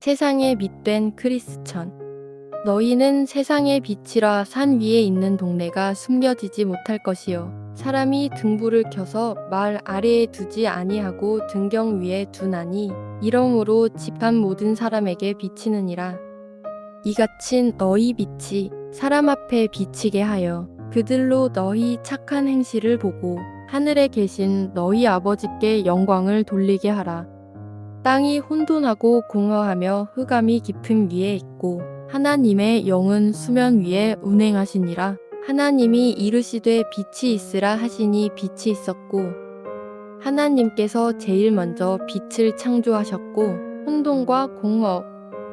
세상의 빛된 크리스천. 너희는 세상의 빛이라. 산 위에 있는 동네가 숨겨지지 못할 것이요 사람이 등불을 켜서 말 아래에 두지 아니하고 등경 위에 두나니 이러므로 집안 모든 사람에게 비치느니라. 이같이 너희 빛이 사람 앞에 비치게 하여 그들로 너희 착한 행실을 보고 하늘에 계신 너희 아버지께 영광을 돌리게 하라. 땅이 혼돈하고 공허하며 흑암이 깊음 위에 있고 하나님의 영은 수면 위에 운행하시니라. 하나님이 이르시되 빛이 있으라 하시니 빛이 있었고 하나님께서 제일 먼저 빛을 창조하셨고 혼돈과 공허,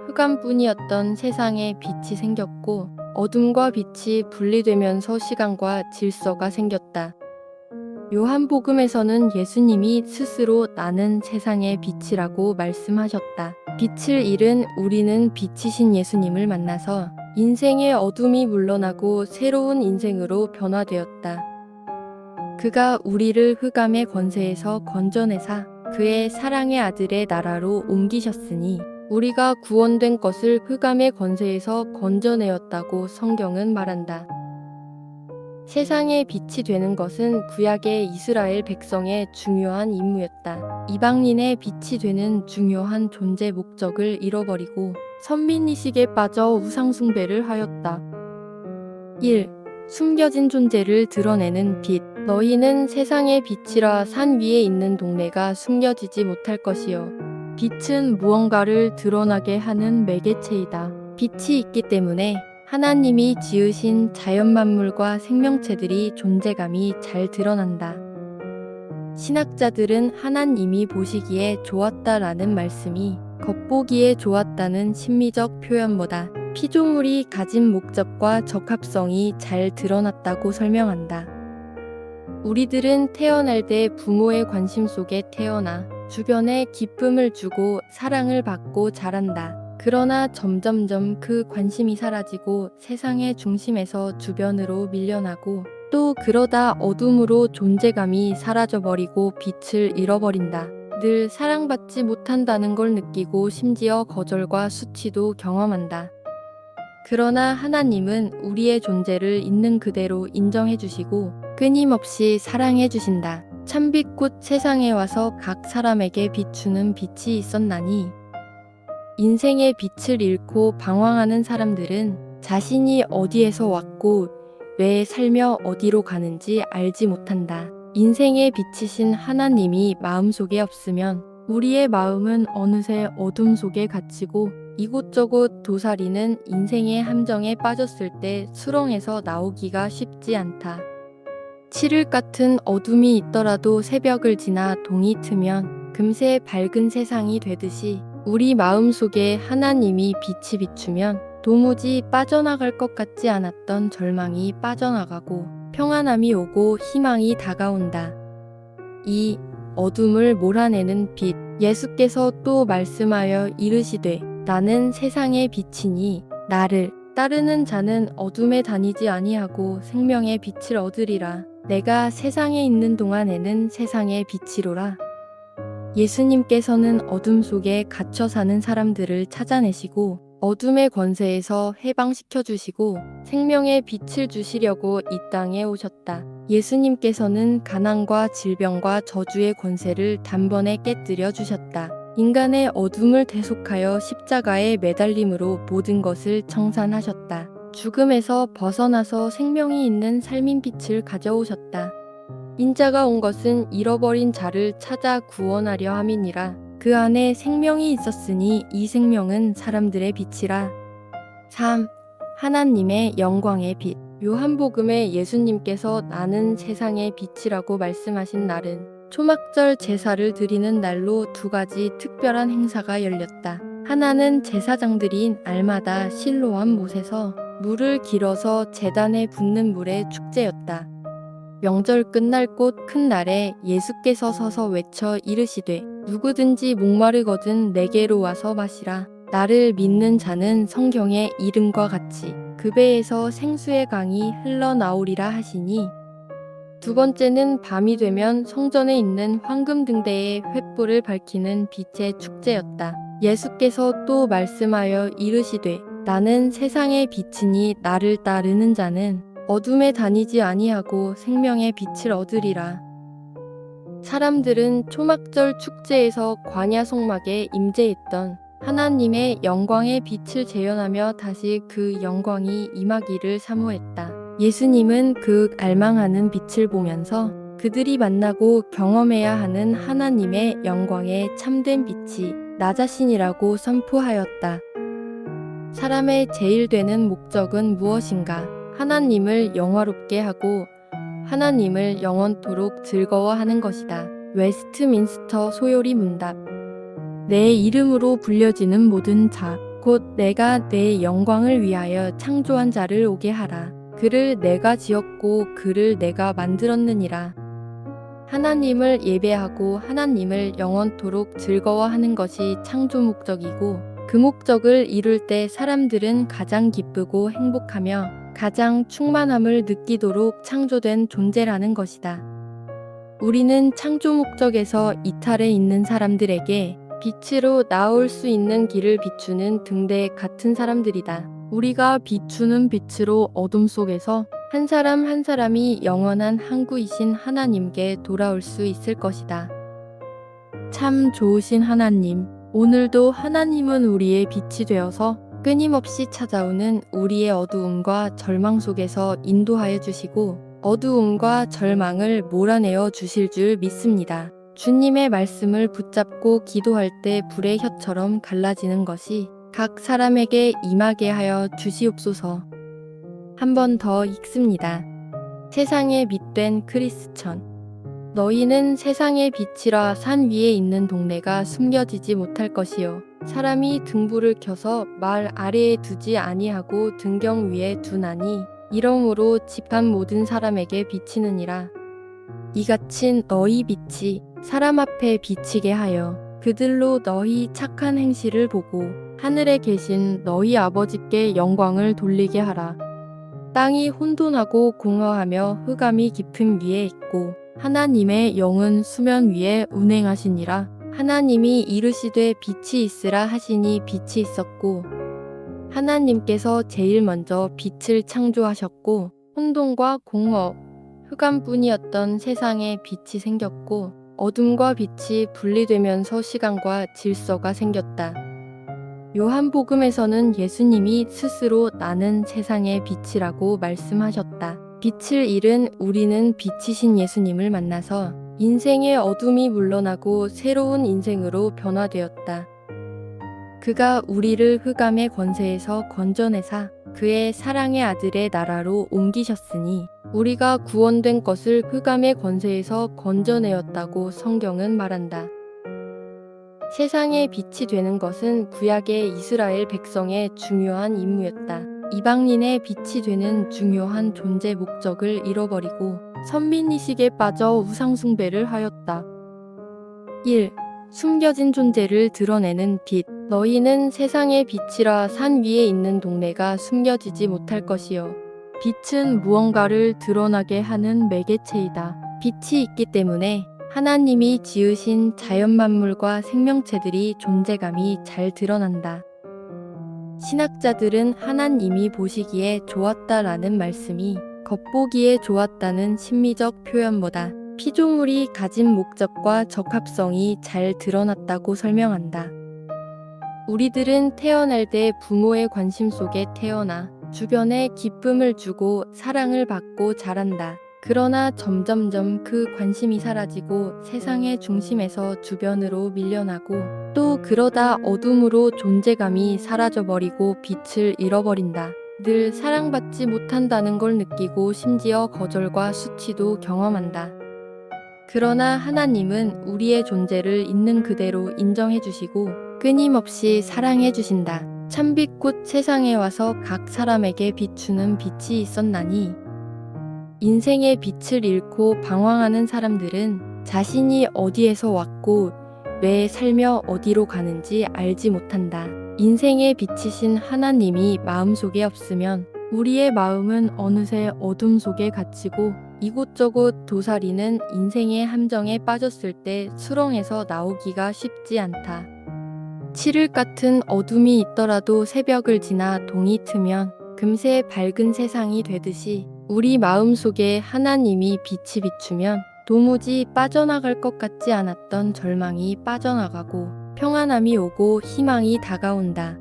흑암뿐이었던 세상에 빛이 생겼고 어둠과 빛이 분리되면서 시간과 질서가 생겼다. 요한복음에서는 예수님이 스스로 나는 세상의 빛이라고 말씀하셨다. 빛을 잃은 우리는 빛이신 예수님을 만나서 인생의 어둠이 물러나고 새로운 인생으로 변화되었다. 그가 우리를 흑암의 권세에서 건져내사 그의 사랑의 아들의 나라로 옮기셨으니 우리가 구원된 것을 흑암의 권세에서 건져내었다고 성경은 말한다. 세상의 빛이 되는 것은 구약의 이스라엘 백성의 중요한 임무였다. 이방인의 빛이 되는 중요한 존재 목적을 잃어버리고 선민의식에 빠져 우상숭배를 하였다. 1. 숨겨진 존재를 드러내는 빛. 너희는 세상의 빛이라. 산 위에 있는 동네가 숨겨지지 못할 것이요 빛은 무언가를 드러나게 하는 매개체이다. 빛이 있기 때문에 하나님이 지으신 자연만물과 생명체들이 존재감이 잘 드러난다. 신학자들은 하나님이 보시기에 좋았다라는 말씀이 겉보기에 좋았다는 심미적 표현보다 피조물이 가진 목적과 적합성이 잘 드러났다고 설명한다. 우리들은 태어날 때 부모의 관심 속에 태어나 주변에 기쁨을 주고 사랑을 받고 자란다. 그러나 점점점 그 관심이 사라지고 세상의 중심에서 주변으로 밀려나고 또 그러다 어둠으로 존재감이 사라져버리고 빛을 잃어버린다. 늘 사랑받지 못한다는 걸 느끼고 심지어 거절과 수치도 경험한다. 그러나 하나님은 우리의 존재를 있는 그대로 인정해 주시고 끊임없이 사랑해 주신다. 참빛꽃 세상에 와서 각 사람에게 비추는 빛이 있었나니 인생의 빛을 잃고 방황하는 사람들은 자신이 어디에서 왔고 왜 살며 어디로 가는지 알지 못한다. 인생의 빛이신 하나님이 마음속에 없으면 우리의 마음은 어느새 어둠 속에 갇히고 이곳저곳 도사리는 인생의 함정에 빠졌을 때 수렁에서 나오기가 쉽지 않다. 칠흑 같은 어둠이 있더라도 새벽을 지나 동이 트면 금세 밝은 세상이 되듯이 우리 마음속에 하나님이 빛이 비추면 도무지 빠져나갈 것 같지 않았던 절망이 빠져나가고 평안함이 오고 희망이 다가온다. 이 어둠을 몰아내는 빛. 예수께서 또 말씀하여 이르시되 나는 세상의 빛이니 나를 따르는 자는 어둠에 다니지 아니하고 생명의 빛을 얻으리라. 내가 세상에 있는 동안에는 세상의 빛이로라. 예수님께서는 어둠 속에 갇혀 사는 사람들을 찾아내시고 어둠의 권세에서 해방시켜 주시고 생명의 빛을 주시려고 이 땅에 오셨다. 예수님께서는 가난과 질병과 저주의 권세를 단번에 깨뜨려 주셨다. 인간의 어둠을 대속하여 십자가에 매달림으로 모든 것을 청산하셨다. 죽음에서 벗어나서 생명이 있는 삶인 빛을 가져오셨다. 인자가 온 것은 잃어버린 자를 찾아 구원하려 함이니라. 그 안에 생명이 있었으니 이 생명은 사람들의 빛이라. 3. 하나님의 영광의 빛. 요한복음에 예수님께서 나는 세상의 빛이라고 말씀하신 날은 초막절 제사를 드리는 날로 두 가지 특별한 행사가 열렸다. 하나는 제사장들이 날마다 실로암 못에서 물을 길어서 제단에 붓는 물의 축제였다. 명절 끝날 곧 큰 날에 예수께서 서서 외쳐 이르시되 누구든지 목마르거든 내게로 와서 마시라. 나를 믿는 자는 성경의 이름과 같이 그 배에서 생수의 강이 흘러나오리라 하시니 두 번째는 밤이 되면 성전에 있는 황금 등대에 횃불을 밝히는 빛의 축제였다. 예수께서 또 말씀하여 이르시되 나는 세상의 빛이니 나를 따르는 자는 어둠에 다니지 아니하고 생명의 빛을 얻으리라. 사람들은 초막절 축제에서 광야 성막에 임재했던 하나님의 영광의 빛을 재현하며 다시 그 영광이 임하기를 사모했다. 예수님은 그 알망하는 빛을 보면서 그들이 만나고 경험해야 하는 하나님의 영광의 참된 빛이 나 자신이라고 선포하였다. 사람의 제일 되는 목적은 무엇인가? 하나님을 영화롭게 하고 하나님을 영원토록 즐거워하는 것이다. 웨스트민스터 소요리 문답. 내 이름으로 불려지는 모든 자, 곧 내가 내 영광을 위하여 창조한 자를 오게 하라. 그를 내가 지었고 그를 내가 만들었느니라. 하나님을 예배하고 하나님을 영원토록 즐거워하는 것이 창조 목적이고 그 목적을 이룰 때 사람들은 가장 기쁘고 행복하며 가장 충만함을 느끼도록 창조된 존재라는 것이다. 우리는 창조 목적에서 이탈해 있는 사람들에게 빛으로 나올 수 있는 길을 비추는 등대 같은 사람들이다. 우리가 비추는 빛으로 어둠 속에서 한 사람 한 사람이 영원한 항구이신 하나님께 돌아올 수 있을 것이다. 참 좋으신 하나님, 오늘도 하나님은 우리의 빛이 되어서 끊임없이 찾아오는 우리의 어두움과 절망 속에서 인도하여 주시고 어두움과 절망을 몰아내어 주실 줄 믿습니다. 주님의 말씀을 붙잡고 기도할 때 불의 혀처럼 갈라지는 것이 각 사람에게 임하게 하여 주시옵소서. 한 번 더 읽습니다. 세상의 빛된 크리스천. 너희는 세상의 빛이라 산 위에 있는 동네가 숨겨지지 못할 것이요. 사람이 등불을 켜서 말 아래에 두지 아니하고 등경 위에 두나니 이러므로 집안 모든 사람에게 비치느니라. 이같이 너희 빛이 사람 앞에 비치게 하여 그들로 너희 착한 행실을 보고 하늘에 계신 너희 아버지께 영광을 돌리게 하라. 땅이 혼돈하고 공허하며 흑암이 깊음 위에 있고 하나님의 영은 수면 위에 운행하시니라. 하나님이 이르시되 빛이 있으라 하시니 빛이 있었고 하나님께서 제일 먼저 빛을 창조하셨고 혼돈과 공허, 흑암뿐이었던 세상에 빛이 생겼고 어둠과 빛이 분리되면서 시간과 질서가 생겼다. 요한복음에서는 예수님이 스스로 나는 세상의 빛이라고 말씀하셨다. 빛을 잃은 우리는 빛이신 예수님을 만나서 인생의 어둠이 물러나고 새로운 인생으로 변화되었다. 그가 우리를 흑암의 권세에서 건져내사 그의 사랑의 아들의 나라로 옮기셨으니 우리가 구원된 것을 흑암의 권세에서 건져내었다고 성경은 말한다. 세상의 빛이 되는 것은 구약의 이스라엘 백성의 중요한 임무였다. 이방인의 빛이 되는 중요한 존재 목적을 잃어버리고 선민의식에 빠져 우상숭배를 하였다. 1. 숨겨진 존재를 드러내는 빛. 너희는 세상의 빛이라 산 위에 있는 동네가 숨겨지지 못할 것이요. 빛은 무언가를 드러나게 하는 매개체이다. 빛이 있기 때문에 하나님이 지으신 자연만물과 생명체들이 존재감이 잘 드러난다. 신학자들은 하나님이 보시기에 좋았다라는 말씀이 겉보기에 좋았다는 심미적 표현보다 피조물이 가진 목적과 적합성이 잘 드러났다고 설명한다. 우리들은 태어날 때 부모의 관심 속에 태어나 주변에 기쁨을 주고 사랑을 받고 자란다. 그러나 점점점 그 관심이 사라지고 세상의 중심에서 주변으로 밀려나고 또 그러다 어둠으로 존재감이 사라져버리고 빛을 잃어버린다. 늘 사랑받지 못한다는 걸 느끼고 심지어 거절과 수치도 경험한다. 그러나 하나님은 우리의 존재를 있는 그대로 인정해 주시고 끊임없이 사랑해 주신다. 참빛꽃 세상에 와서 각 사람에게 비추는 빛이 있었나니 인생의 빛을 잃고 방황하는 사람들은 자신이 어디에서 왔고 왜 살며 어디로 가는지 알지 못한다. 인생의 빛이신 하나님이 마음속에 없으면 우리의 마음은 어느새 어둠 속에 갇히고 이곳저곳 도사리는 인생의 함정에 빠졌을 때 수렁에서 나오기가 쉽지 않다. 칠흑 같은 어둠이 있더라도 새벽을 지나 동이 트면 금세 밝은 세상이 되듯이 우리 마음속에 하나님이 빛이 비추면 도무지 빠져나갈 것 같지 않았던 절망이 빠져나가고 평안함이 오고 희망이 다가온다.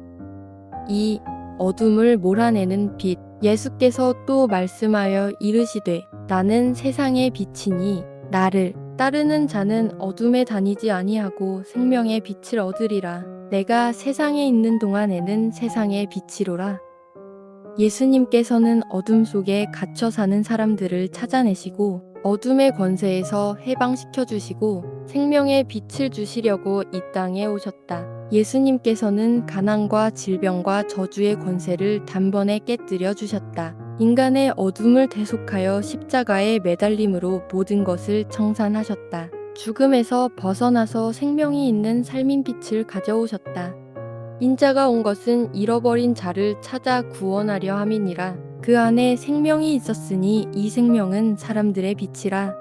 이 어둠을 몰아내는 빛, 예수께서 또 말씀하여 이르시되 나는 세상의 빛이니 나를 따르는 자는 어둠에 다니지 아니하고 생명의 빛을 얻으리라. 내가 세상에 있는 동안에는 세상의 빛이로라. 예수님께서는 어둠 속에 갇혀 사는 사람들을 찾아내시고 어둠의 권세에서 해방시켜 주시고 생명의 빛을 주시려고 이 땅에 오셨다. 예수님께서는 가난과 질병과 저주의 권세를 단번에 깨뜨려 주셨다. 인간의 어둠을 대속하여 십자가에 매달림으로 모든 것을 청산하셨다. 죽음에서 벗어나서 생명이 있는 삶인 빛을 가져오셨다. 인자가 온 것은 잃어버린 자를 찾아 구원하려 함이니라. 그 안에 생명이 있었으니 이 생명은 사람들의 빛이라.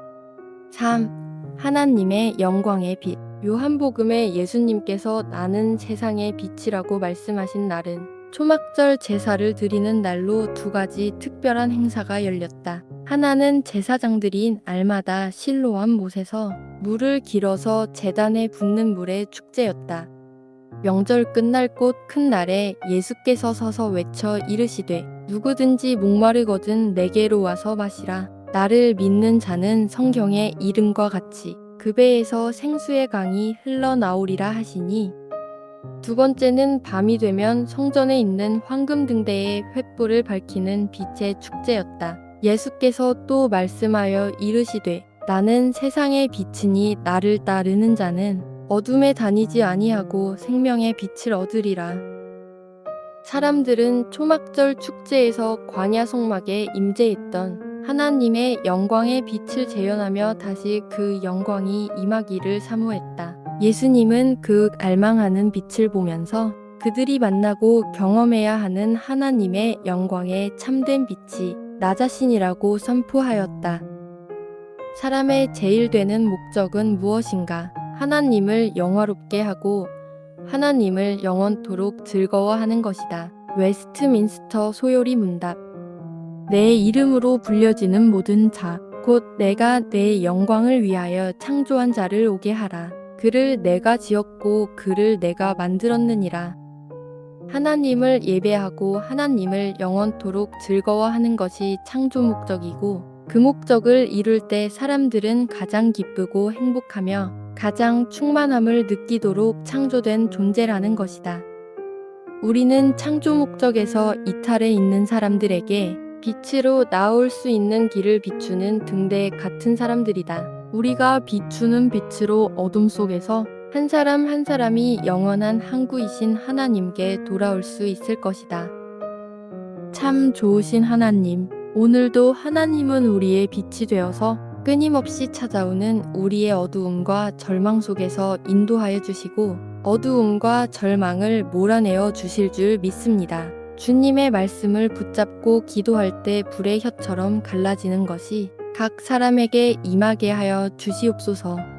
3. 하나님의 영광의 빛. 요한복음에 예수님께서 나는 세상의 빛이라고 말씀하신 날은 초막절 제사를 드리는 날로 두 가지 특별한 행사가 열렸다. 하나는 제사장들인 알마다 실로암 못에서 물을 길어서 제단에 붓는 물의 축제였다. 명절 끝날 곧 큰 날에 예수께서 서서 외쳐 이르시되 누구든지 목마르거든 내게로 와서 마시라. 나를 믿는 자는 성경의 이름과 같이 그 배에서 생수의 강이 흘러나오리라 하시니, 두 번째는 밤이 되면 성전에 있는 황금 등대에 횃불을 밝히는 빛의 축제였다. 예수께서 또 말씀하여 이르시되 나는 세상의 빛이니 나를 따르는 자는 어둠에 다니지 아니하고 생명의 빛을 얻으리라. 사람들은 초막절 축제에서 광야 성막에 임재했던 하나님의 영광의 빛을 재현하며 다시 그 영광이 임하기를 사모했다. 예수님은 그 갈망하는 빛을 보면서 그들이 만나고 경험해야 하는 하나님의 영광의 참된 빛이 나 자신이라고 선포하였다. 사람의 제일 되는 목적은 무엇인가? 하나님을 영화롭게 하고 하나님을 영원토록 즐거워하는 것이다. 웨스트민스터 소요리 문답. 내 이름으로 불려지는 모든 자, 곧 내가 내 영광을 위하여 창조한 자를 오게 하라. 그를 내가 지었고 그를 내가 만들었느니라. 하나님을 예배하고 하나님을 영원토록 즐거워하는 것이 창조 목적이고, 그 목적을 이룰 때 사람들은 가장 기쁘고 행복하며 가장 충만함을 느끼도록 창조된 존재라는 것이다. 우리는 창조 목적에서 이탈해 있는 사람들에게 빛으로 나올 수 있는 길을 비추는 등대 같은 사람들이다. 우리가 비추는 빛으로 어둠 속에서 한 사람 한 사람이 영원한 항구이신 하나님께 돌아올 수 있을 것이다. 참 좋으신 하나님, 오늘도 하나님은 우리의 빛이 되어서 끊임없이 찾아오는 우리의 어두움과 절망 속에서 인도하여 주시고 어두움과 절망을 몰아내어 주실 줄 믿습니다. 주님의 말씀을 붙잡고 기도할 때 불의 혀처럼 갈라지는 것이 각 사람에게 임하게 하여 주시옵소서.